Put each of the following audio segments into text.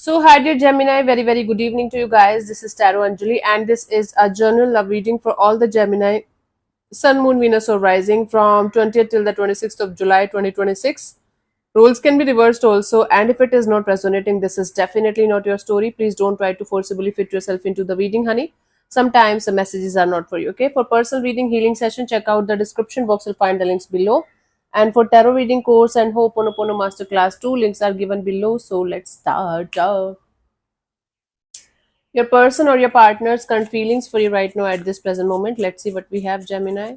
So, hi dear Gemini, very good evening to you guys. This is Taro Anjali, and this is a journal love reading for all the Gemini Sun, Moon, Venus, or Rising from 20th till the 26th of July 2026. Roles can be reversed also, and if it is not resonating, this is definitely not your story. Please don't try to forcibly fit yourself into the reading, honey. Sometimes the messages are not for you. Okay, for personal reading healing session, check out the description box. You'll find the links below. And for tarot reading course and Ho'oponopono masterclass, two links are given below. So let's start. Your person or your partner's current feelings for you right now at this present moment. Let's see what we have, Gemini.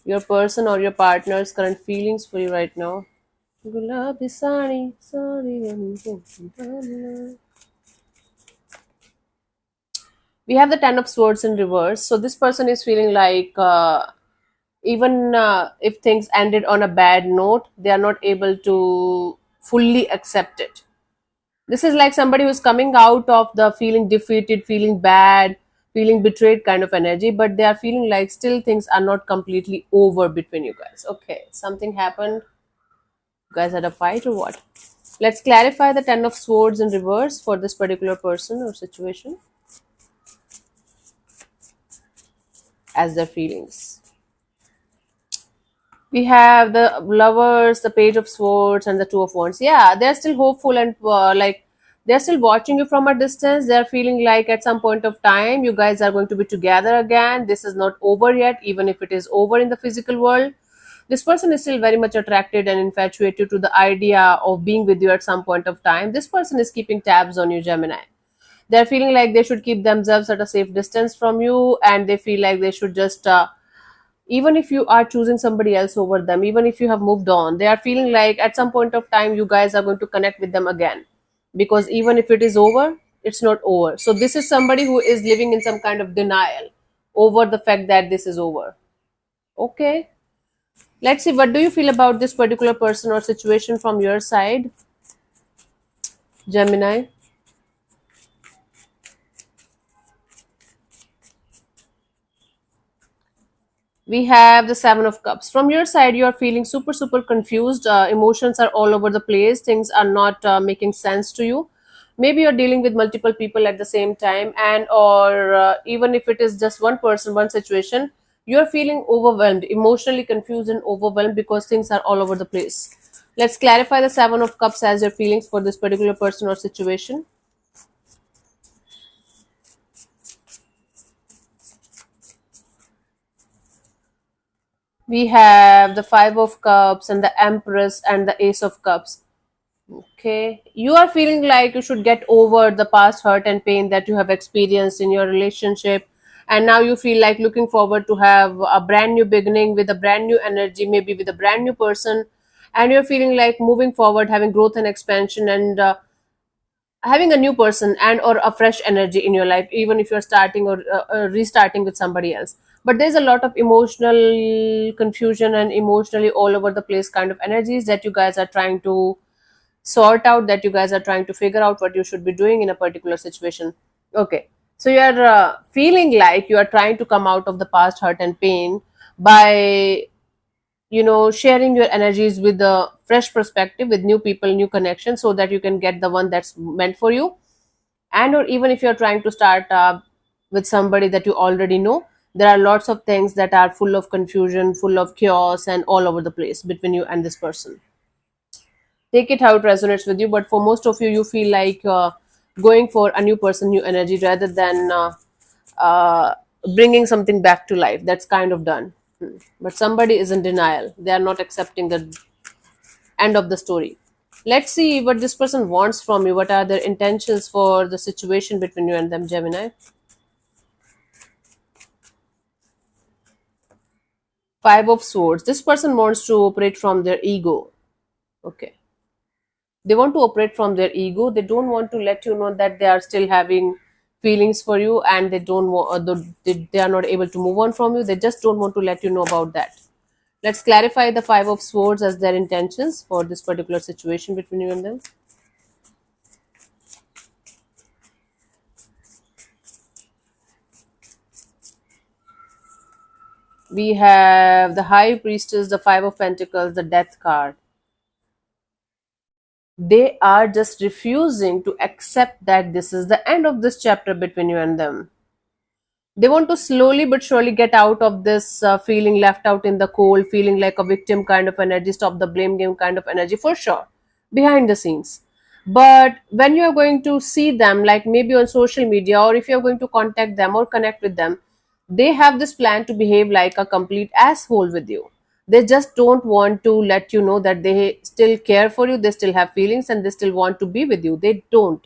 Your person or your partner's current feelings for you right now. Gulabi sari, we have the Ten of Swords in reverse. So this person is feeling like even if things ended on a bad note, they are not able to fully accept it. This is like somebody who's coming out of the feeling defeated, feeling bad, feeling betrayed kind of energy, but they are feeling like still things are not completely over between you guys. Okay, something happened. You guys had a fight or what? Let's clarify the Ten of Swords in reverse for this particular person or situation as their feelings. We have the lovers, the page of swords, and the two of wands. Yeah, they're still hopeful and like they're still watching you from a distance. They're feeling like at some point of time you guys are going to be together again. This is not over yet, even if it is over in the physical world. This person is still very much attracted and infatuated to the idea of being with you at some point of time. This person is keeping tabs on you, Gemini. They're feeling like they should keep themselves at a safe distance from you, and they feel like they should just even if you are choosing somebody else over them, even if you have moved on, they are feeling like at some point of time you guys are going to connect with them again, because even if it is over, it's not over. So this is somebody who is living in some kind of denial over the fact that this is over. Okay, let's see, what do you feel about this particular person or situation from your side, Gemini? We have the Seven of Cups. From your side, you are feeling super confused. Emotions are all over the place. Things are not making sense to you. Maybe you're dealing with multiple people at the same time, and or even if it is just one person, one situation, you're feeling overwhelmed, emotionally confused and overwhelmed because things are all over the place. Let's clarify the Seven of Cups as your feelings for this particular person or situation. We have the Five of Cups and the Empress and the Ace of Cups. Okay, you are feeling like you should get over the past hurt and pain that you have experienced in your relationship, and now you feel like looking forward to have a brand new beginning with a brand new energy, maybe with a brand new person, and you're feeling like moving forward, having growth and expansion, and having a new person and or a fresh energy in your life, even if you're starting or restarting with somebody else. But there's a lot of emotional confusion and emotionally all over the place kind of energies that you guys are trying to sort out, that you guys are trying to figure out what you should be doing in a particular situation. Okay, so you're feeling like you are trying to come out of the past hurt and pain by sharing your energies with a fresh perspective, with new people, new connections, so that you can get the one that's meant for you. And or even if you're trying to start with somebody that you already know, there are lots of things that are full of confusion, full of chaos, and all over the place between you and this person. Take it how it resonates with you, but for most of you, you feel like going for a new person, new energy, rather than uh, bringing something back to life that's kind of done. But somebody is in denial, they are not accepting the end of the story. Let's see what this person wants from you. What are their intentions for the situation between you and them, Gemini? Five of Swords. This person wants to operate from their ego. Okay, they want to operate from their ego. They don't want to let you know that they are still having feelings for you, and they don't want they are not able to move on from you. They just don't want to let you know about that. Let's clarify the Five of Swords as their intentions for this particular situation between you and them. We have the High Priestess, the Five of Pentacles, the Death card. They are just refusing to accept that this is the end of this chapter between you and them. They want to slowly but surely get out of this feeling left out in the cold, feeling like a victim kind of energy, stop the blame game kind of energy, for sure, behind the scenes. But when you are going to see them, like maybe on social media, or if you're going to contact them or connect with them, they have this plan to behave like a complete asshole with you. They just don't want to let you know that they still care for you, they still have feelings, and they still want to be with you. They don't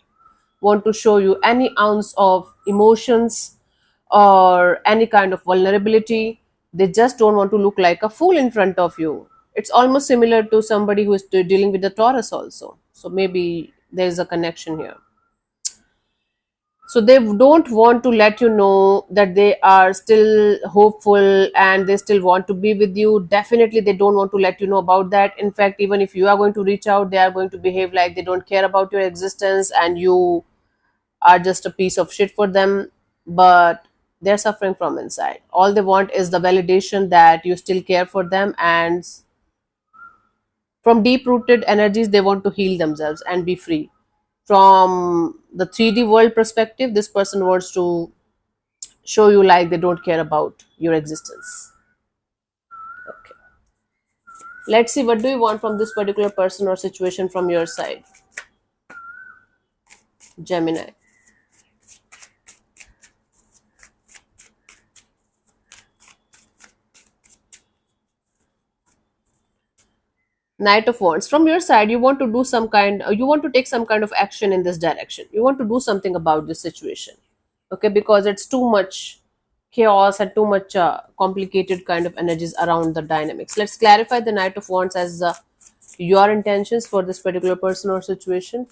want to show you any ounce of emotions or any kind of vulnerability. They just don't want to look like a fool in front of you. It's almost similar to somebody who is dealing with the Taurus also. So maybe there is a connection here. So they don't want to let you know that they are still hopeful and they still want to be with you. Definitely they don't want to let you know about that. In fact, even if you are going to reach out, they are going to behave like they don't care about your existence and you are just a piece of shit for them. But they're suffering from inside. All they want is the validation that you still care for them, and from deep rooted energies they want to heal themselves and be free. From the 3D world perspective, this person wants to show you like they don't care about your existence. Okay, let's see, what do you want from this particular person or situation from your side, Gemini? Knight of Wands. From your side, you want to do some kind, you want to take some kind of action in this direction. You want to do something about this situation. Okay, because it's too much chaos and too much complicated kind of energies around the dynamics. Let's clarify the Knight of Wands as your intentions for this particular person or situation.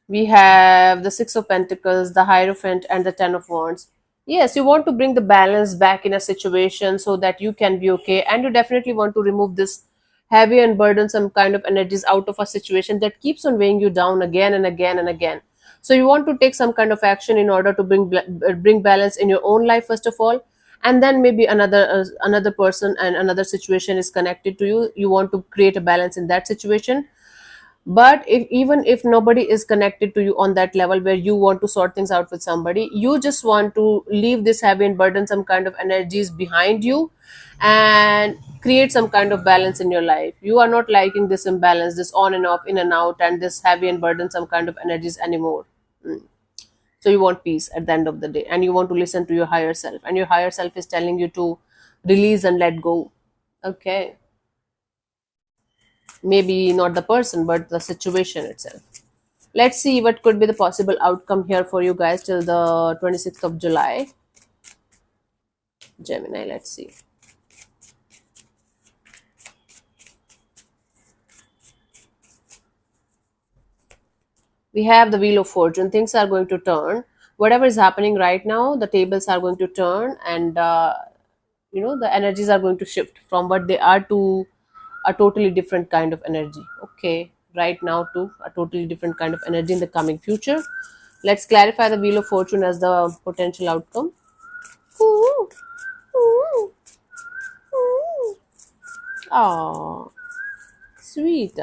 We have the Six of Pentacles, the Hierophant, and the Ten of Wands. Yes, you want to bring the balance back in a situation so that you can be okay, and you definitely want to remove this heavy and burdensome kind of energies out of a situation that keeps on weighing you down again and again and again. So you want to take some kind of action in order to bring balance in your own life first of all, and then maybe another person and another situation is connected to you. You want to create a balance in that situation. But if even if nobody is connected to you on that level where you want to sort things out with somebody, you just want to leave this heavy and burdensome kind of energies behind you and create some kind of balance in your life. You are not liking this imbalance, this on and off, in and out, and this heavy and burdensome kind of energies anymore. Mm. So you want peace at the end of the day, and you want to listen to your higher self, and your higher self is telling you to release and let go. Okay, maybe not the person but the situation itself. Let's see what could be the possible outcome here for you guys till the 26th of July. Gemini, let's see. We have the Wheel of Fortune. Things are going to turn. Whatever is happening right now, the tables are going to turn, and the energies are going to shift from what they are to a totally different kind of energy. Okay, right now to a totally different kind of energy in the coming future. Let's clarify the Wheel of Fortune as the potential outcome. Ooh, ooh, ooh. Oh, sweet.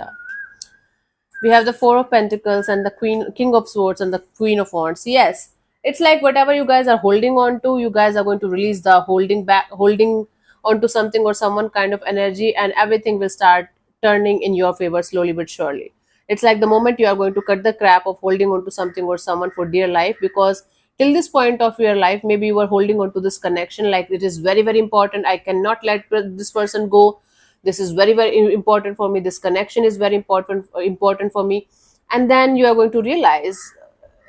We have the Four of Pentacles and the King of Swords and the Queen of Wands. Yes, it's like whatever you guys are holding on to, you guys are going to release the holding onto something or someone kind of energy, and everything will start turning in your favor slowly but surely. It's like the moment you are going to cut the crap of holding on to something or someone for dear life, because till this point of your life, maybe you were holding on to this connection like it is very, very important. I cannot let this person go. This is very, very important for me. This connection is very important for me. And then you are going to realize,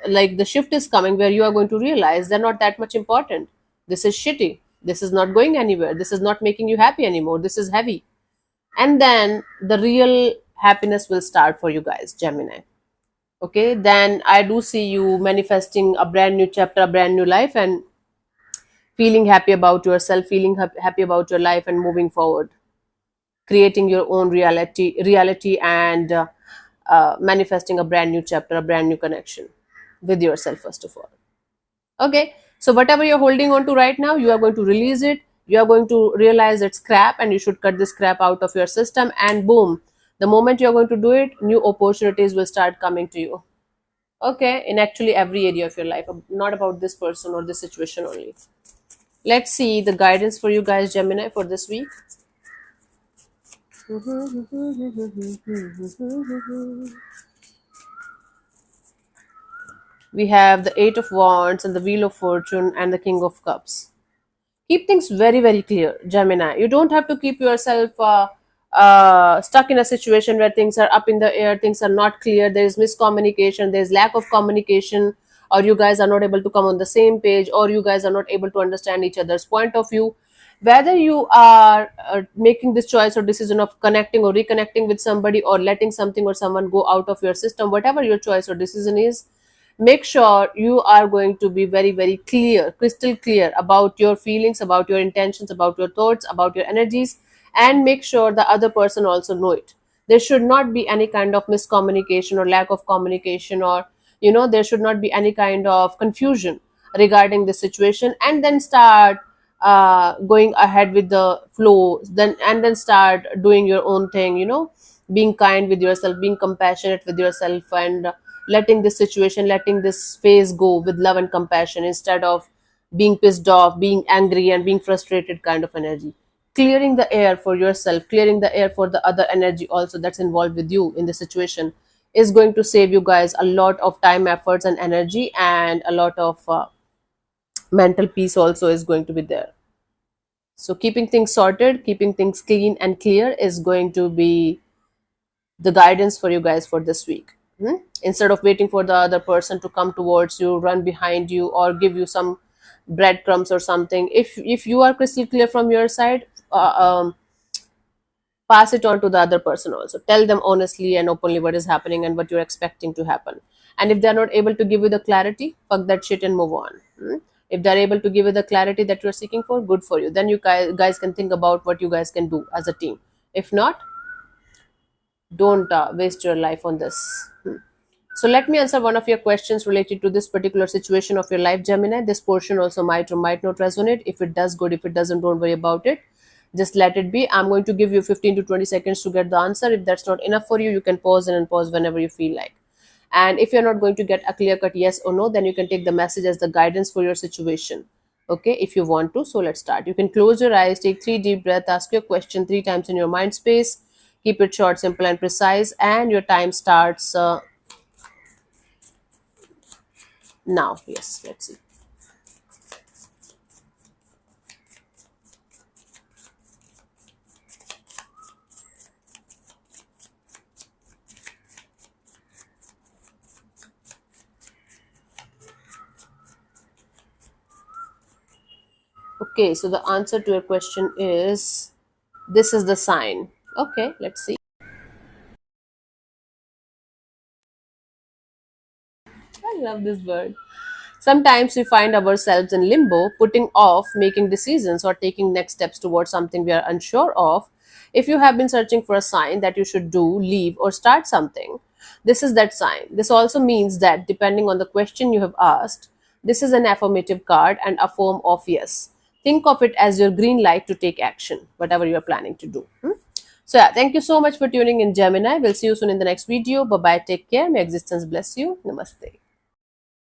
like, the shift is coming where you are going to realize they're not that much important. This is shitty. This is not going anywhere. This is not making you happy anymore. This is heavy. And then the real happiness will start for you guys, Gemini. Okay, then I do see you manifesting a brand new chapter, a brand new life, and feeling happy about yourself, feeling happy about your life, and moving forward, creating your own reality, and manifesting a brand new chapter, a brand new connection with yourself first of all. Okay, so whatever you're holding on to right now, you are going to release it. You are going to realize it's crap and you should cut this crap out of your system, and boom, the moment you're going to do it, new opportunities will start coming to you. Okay, in actually every area of your life, not about this person or this situation only. Let's see the guidance for you guys, Gemini, for this week. We have the Eight of Wands and the Wheel of Fortune and the King of Cups. Keep things very, very clear, Gemini. You don't have to keep yourself stuck in a situation where things are up in the air, things are not clear, there is miscommunication, there is lack of communication, or you guys are not able to come on the same page, or you guys are not able to understand each other's point of view. Whether you are making this choice or decision of connecting or reconnecting with somebody, or letting something or someone go out of your system, whatever your choice or decision is, make sure you are going to be very, very clear, crystal clear about your feelings, about your intentions, about your thoughts, about your energies, and make sure the other person also know it. There should not be any kind of miscommunication or lack of communication, or there should not be any kind of confusion regarding the situation, and then start going ahead with the flow, then start doing your own thing, being kind with yourself, being compassionate with yourself, and letting this situation, letting this phase go with love and compassion, instead of being pissed off, being angry, and being frustrated kind of energy. Clearing the air for yourself, clearing the air for the other energy also that's involved with you in the situation, is going to save you guys a lot of time, efforts, and energy, and a lot of mental peace also is going to be there. So keeping things sorted, keeping things clean and clear is going to be the guidance for you guys for this week. Instead of waiting for the other person to come towards you, run behind you, or give you some breadcrumbs or something, if you are crystal clear from your side, pass it on to the other person also. Tell them honestly and openly what is happening and what you're expecting to happen. And if they're not able to give you the clarity, fuck that shit and move on. If they're able to give you the clarity that you're seeking for, good for you. Then you guys can think about what you guys can do as a team. If not, don't waste your life on this. So let me answer one of your questions related to this particular situation of your life, Gemini. This portion also might or might not resonate. If it does, good. If it doesn't, don't worry about it. Just let it be. I'm going to give you 15 to 20 seconds to get the answer. If that's not enough for you, you can pause and unpause whenever you feel like. And if you're not going to get a clear cut yes or no, then you can take the message as the guidance for your situation. Okay, if you want to. So let's start. You can close your eyes, take 3 deep breaths, ask your question 3 times in your mind space. Keep it short, simple, and precise. And your time starts now. Yes, let's see. Okay, so the answer to your question is, this is the sign. Okay, let's see. I love this word. Sometimes we find ourselves in limbo, putting off making decisions or taking next steps towards something we are unsure of. If you have been searching for a sign that you should do, leave, or start something, this is that sign. This also means that, depending on the question you have asked, this is an affirmative card and a form of yes. Think of it as your green light to take action, whatever you are planning to do. So, yeah, thank you so much for tuning in, Gemini. We'll see you soon in the next video. Bye bye. Take care. May existence bless you. Namaste.